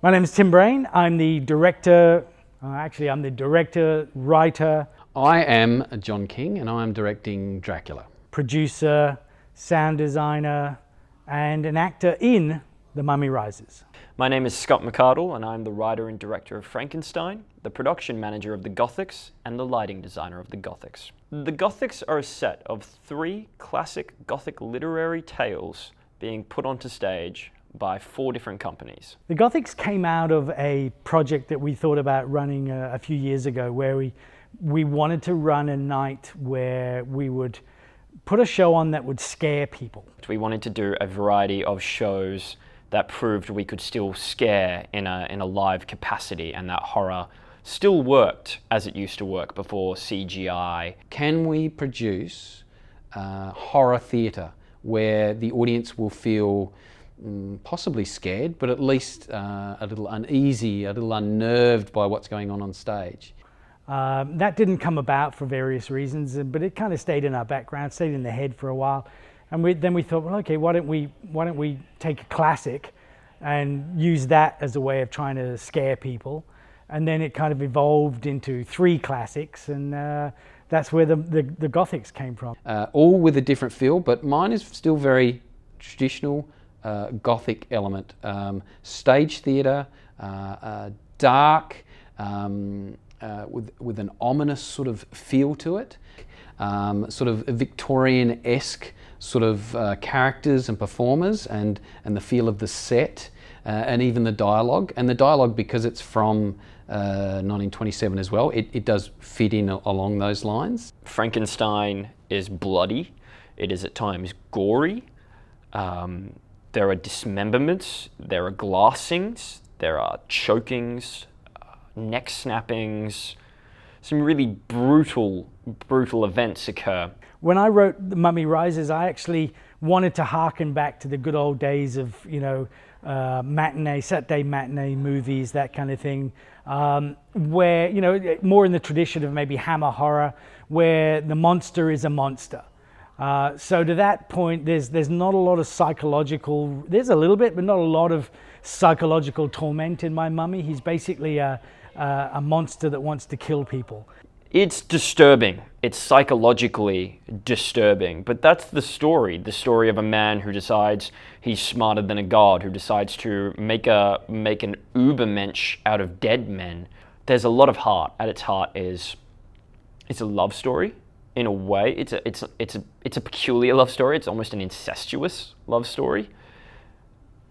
My name is Tim Brain. I'm the director, I'm the director, writer. I am John King and I'm directing Dracula. Producer, sound designer, and an actor in The Mummy Rises. My name is Scott McArdle and I'm the writer and director of Frankenstein, the production manager of the Gothics, and the lighting designer of the Gothics. The Gothics are a set of 3 classic Gothic literary tales being put onto stage by 4 different companies. The Gothics came out of a project that we thought about running a few years ago, where we wanted to run a night where we would put a show on that would scare people. We wanted to do a variety of shows that proved we could still scare in a live capacity, and that horror still worked as it used to work before CGI. Can we produce horror theatre where the audience will feel possibly scared, but at least a little uneasy, a little unnerved by what's going on stage? That didn't come about for various reasons, but it kind of stayed in our background, stayed in the head for a while. And then we thought, well, okay, why don't we take a classic and use that as a way of trying to scare people? And then it kind of evolved into 3 classics, and that's where the Gothics came from. All with a different feel, but mine is still very traditional Gothic element. Stage theatre, dark, with an ominous sort of feel to it, sort of Victorian-esque sort of characters and performers, and the feel of the set, and even the dialogue. And the dialogue, because it's from 1927 as well, it does fit in along those lines. Frankenstein is bloody. It is at times gory. There are dismemberments, there are glassings, there are chokings, neck snappings. Some really brutal events occur. When I wrote The Mummy Rises, I actually wanted to harken back to the good old days of, Saturday matinee movies, that kind of thing, where, more in the tradition of maybe Hammer horror, where the monster is a monster. So to that point, there's not a lot of psychological, there's a little bit, but not a lot of psychological torment in my mummy. He's basically a monster that wants to kill people. It's disturbing. It's psychologically disturbing, but that's the story of a man who decides he's smarter than a god, who decides to make an ubermensch out of dead men. There's a lot of heart. At its heart it's a love story. In a way, it's a peculiar love story. It's almost an incestuous love story,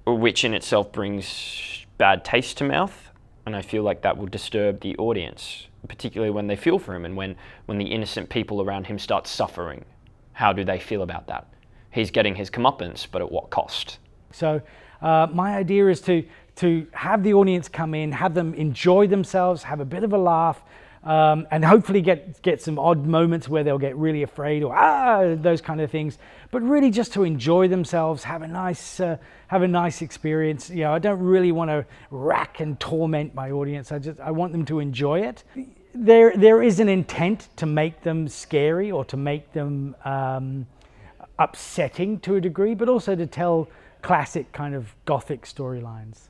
which in itself brings bad taste to mouth, and I feel like that will disturb the audience, particularly when they feel for him and when the innocent people around him start suffering. How do they feel about that? He's getting his comeuppance, but at what cost? So my idea is to have the audience come in, have them enjoy themselves, have a bit of a laugh, and hopefully get some odd moments where they'll get really afraid or those kind of things, but really just to enjoy themselves, have a nice experience. I don't really want to rack and torment my audience. I want them to enjoy it. There is an intent to make them scary or to make them upsetting to a degree, but also to tell classic kind of Gothic storylines.